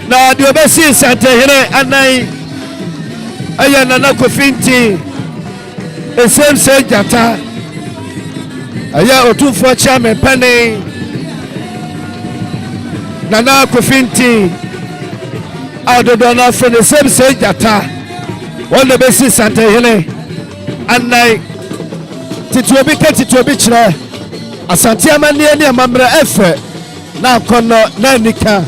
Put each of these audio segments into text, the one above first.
na de obesi Asante here anan aya nana Kofi esem se jata aya Otumfuo chairman pane nana Kofi adodo na for the same se jata won the besi Asante here anan tituobi ka tituobi kire Asanteman ne amamra efe na kono na nika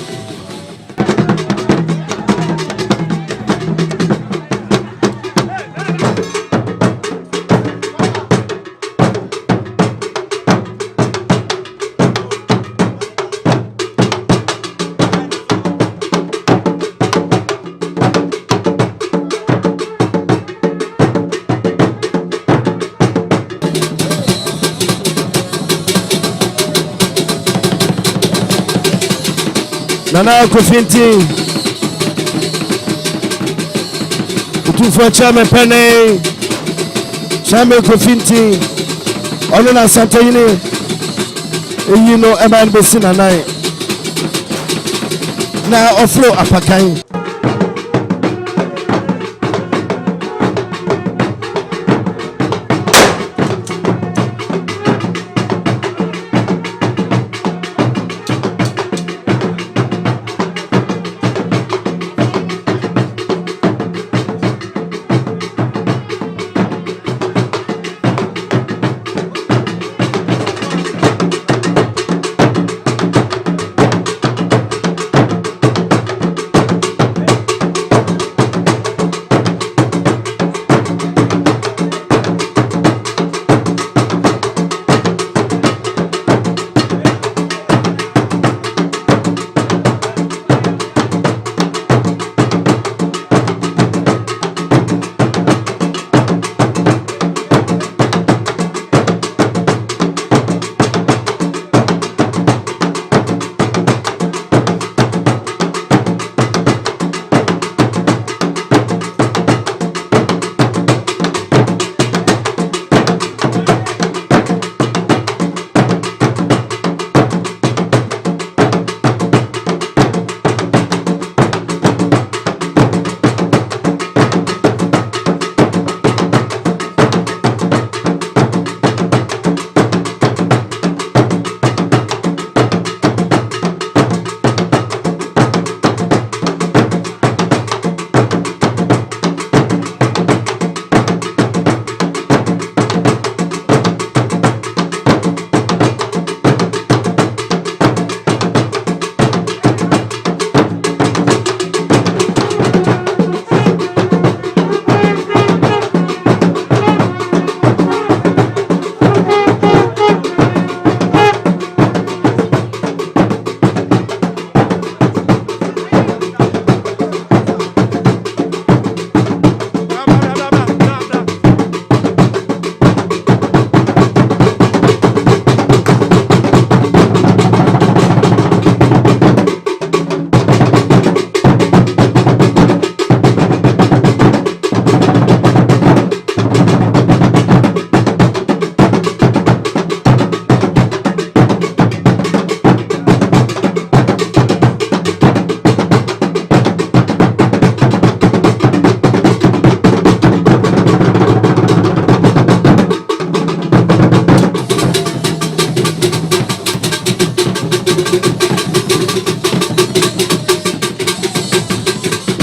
Nana Kofi Otumfuo chairman pane chairman Kofi ono na Asante yini eyi no e man besi nanai na ofro apakan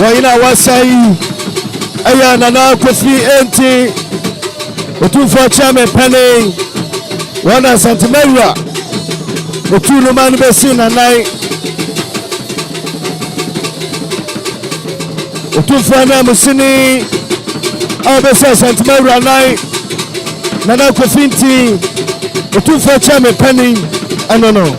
Waina wasai aya nana Kofi enti Otumfuo chairman pane wana Asante Mewura otulu man besi nanai Otumfuo na musini abesa Asante Mewura nai nana Kofi Otumfuo chairman pane anono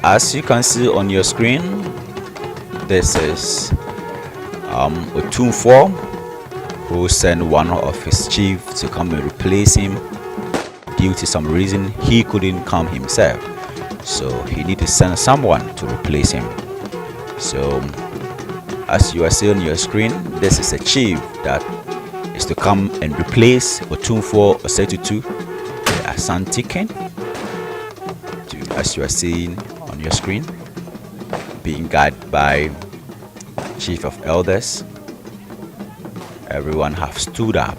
As you can see on your screen, this is Otumfuo, who sent one of his chiefs to come and replace him. Due to some reason, he couldn't come himself, so he need to send someone to replace him. So as you are seeing on your screen, this is a chief that is to come and replace Otumfuo Osetutu, the Asante king, as you are seeing on your screen, being guided by chief of elders. Everyone have stood up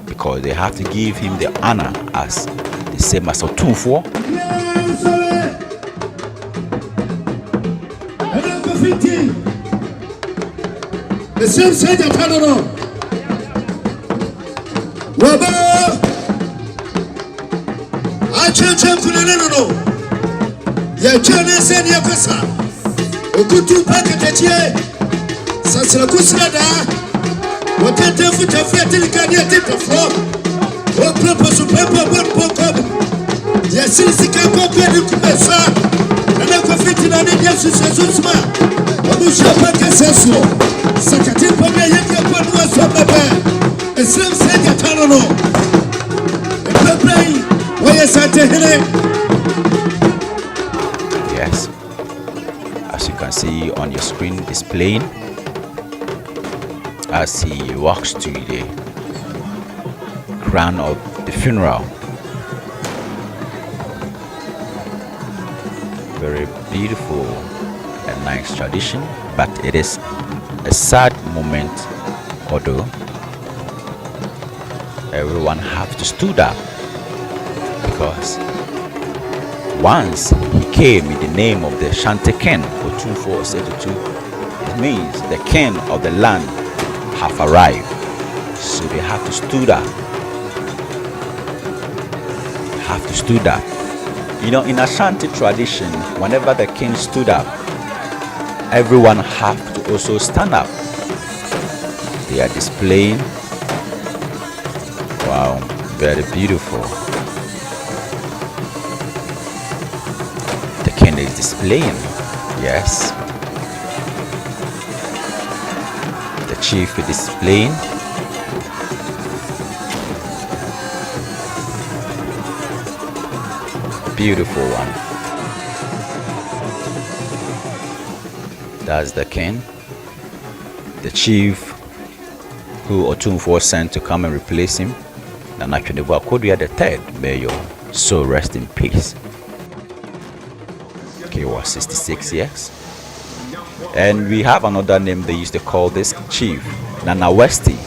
because they have to give him the honor as the same as Otumfuo. The same side of Canada. I change no. Ya chane sen ya kasa. Okutu packet here. Sasra kusrada. Watete futa fiatili kania tete floor. O propose paper one pokop. Ya silisi kako kwedi kumesa. Nana kwa fitina ni ya susma. Omusha packet seso. Sakati pome yeke kwa nuwa swabebe. Esem sen ya tanono. Epeplay. Waya sante hele. Yes, as you can see on your screen displaying, as he walks to the crown of the funeral. Very beautiful and nice tradition, but it is a sad moment, although everyone have to stood up, because once he came in the name of the Ashanti king, Otumfuo Osetutu, it means the king of the land have arrived. So they have to stood up. Have to stood up. You know, in Ashanti tradition, whenever the king stood up, everyone have to also stand up. They are displaying. Wow, very beautiful. Is displaying, yes. The chief is displaying. Beautiful one. That's the king, the chief who Otumfuo sent to come and replace him. Tweneboa Kodua the third, may your soul rest in peace. He was 66 years. And we have another name they used to call this chief, Nana Westy.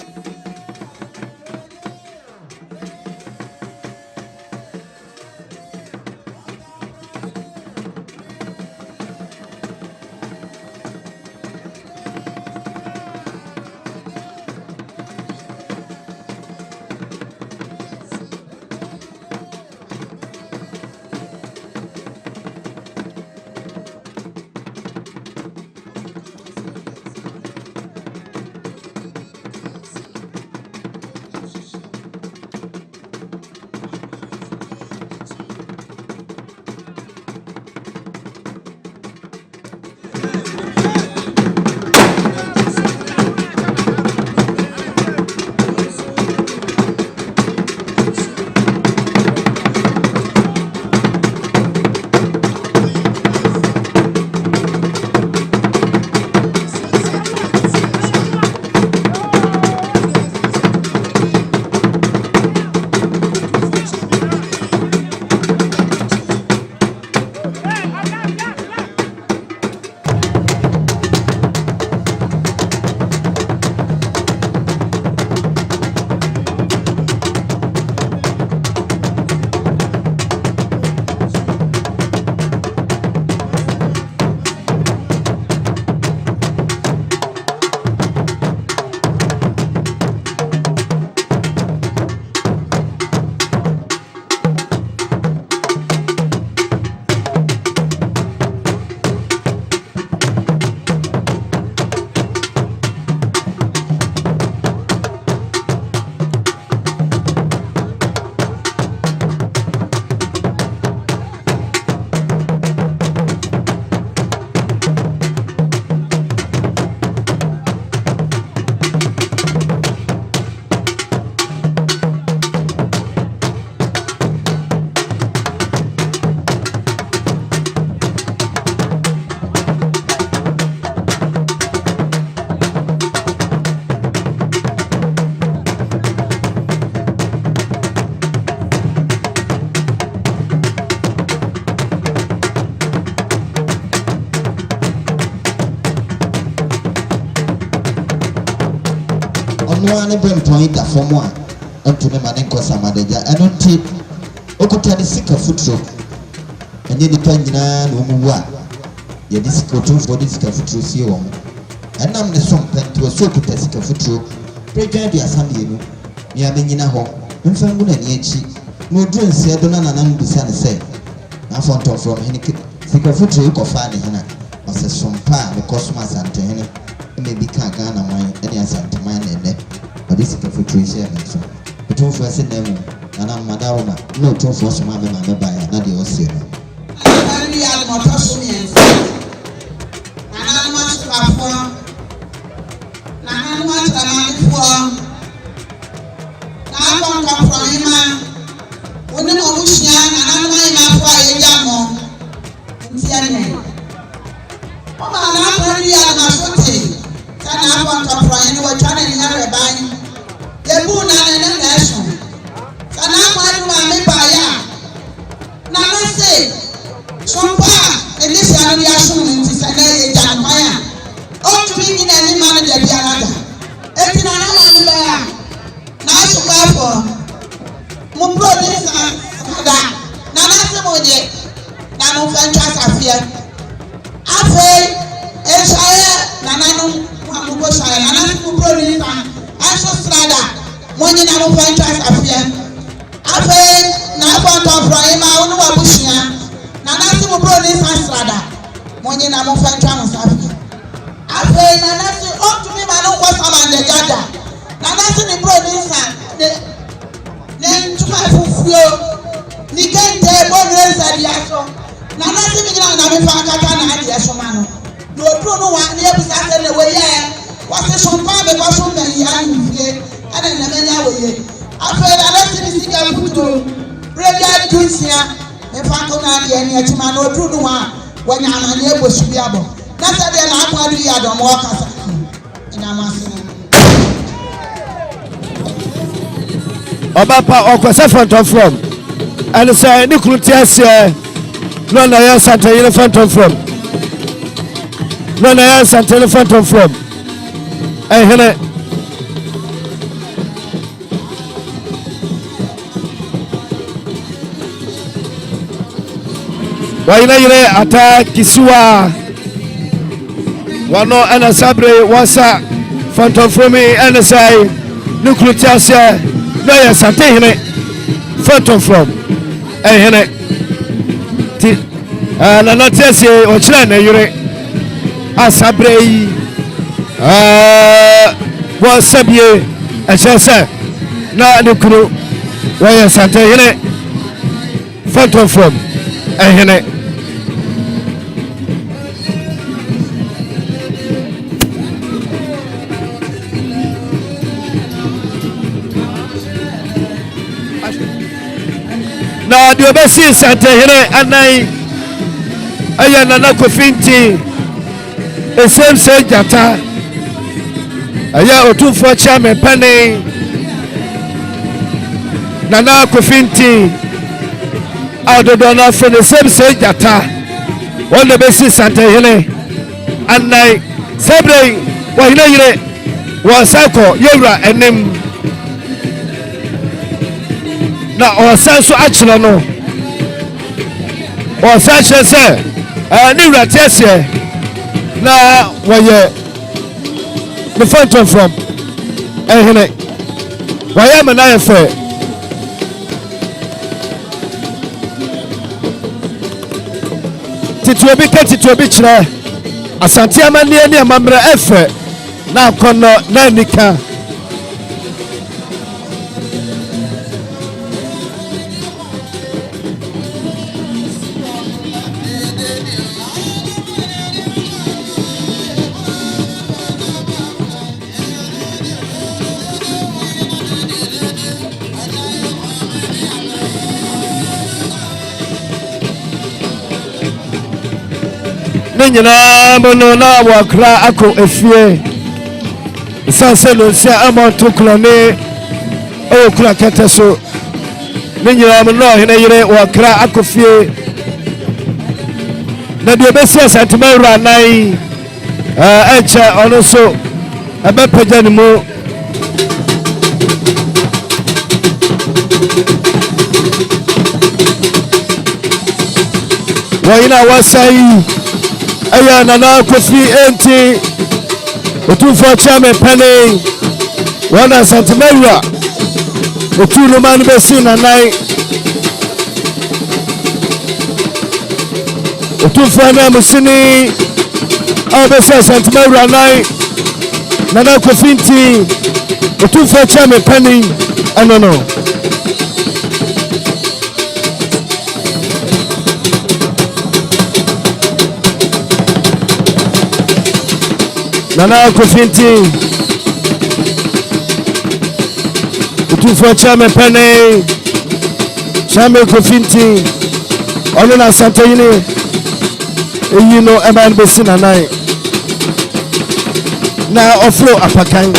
no one bring point that for one unto me man enko samadeja enunti okuta de sika futuro enye di panyina no mu wa ye di sika Otumfuo di sika futuro sie wo enam ne som pento so okuta sika futuro prejan di asande enu ni amenyina ho mfangu na ni echi no dun se do na nanam bisa ne se na Fontomfromhene sika futuro ko fa ne hena ose sompa me kosma Asante hene me bi ka Ghana man ene Asanteman ene odi sika futuro share ne so Otumfuo se na mu na madaroma no Otumfuo so ma me ba ya na de o se ani ya mo to so mi en ana ma so afo na ana ma tra ma fo na Fontomfromhene oni mo bushia na ana ma ina fo aye ja mo nti ane o ma na ani ya na so te sana Fontomfromhene wo twa na ni na reban ye bu na na so sana ma ni ma me ba ya na no se sompa elisa ni aso ni ti sana ye ja ma ya o tu ni na ni ma na de bia na da eti na na ma ni ba ya na so ba fo mo bro ni sa da na na se mo je na no fa ntwa safia afe e shaye na na no mo ko shaye na na mo bro ni sa aso strada mo ni na mo fa ntwa safia afe na Fontomfromhene onu wa bushia na na se mo bro ni sa strada mo ni na mo fa ntwa safia afe na na se o tu mi ma no ko samande gada na na se ni bro ni sa ne ntuma fufuo ni kente bo nreza dia so na na se mi gina na me fa kaka na dia so ma no no duro no wa ne ebisa se ne we ye wa se so pa be ko so me ya ni fie ana na me nya we ye afa na na se ni sika futu brega dunsia me fa ko na dia ni atuma no duro no wa wa nya na ne ebosu bi abo na se dia na akwa du ya do mo kasa ina ma se Obapa okwese Fontomfrom and say ni krutiase no na ya Asante yele Fontomfrom no na ya Asante yele Fontomfrom hene wa yele ata kisiwa wano ana sabre wasa Fontomfromhene and say ni krutiase no yes Asante hene Fontomfrom hene ti na notese o kire na yure asabre yi wo sabie ehese na ne kuru wo yes Asante hene Fontomfrom hene na de obesi Asante hene anai aya na Kofi nti esem se jata aya Otumfuo chairman pane na Kofi nti adodo na fene esem se jata won de besi Asante hene anai sebre wa hene yire wa sako yewra enim na osanso achiro no osanso se ni ratese na woye the Fontomfrom hene woye mena efe tituobi kire Asanteman ni amamra efe na kono na nika nyina mono na wakra ako efie sanse no sia amonto klone o kula kete so nyina mono hene yire wakra ako fie na de besi Asanteman ra nai enche ono so ebe pejani mu wɔyina wɔsai ɛyɛ Nana Kofi enti Otumfuo chairman penny wɔn Asante Mewura otu no man besi nanai Otumfuo na musini abesi Asante Mewura nai Nana Kofi enti Otumfuo chairman penny anono Nana Kofi enti Otumfuo chairman penny chairman Kofi enti ono na Asante yini eyi no eba no besi nanai na ofro apakan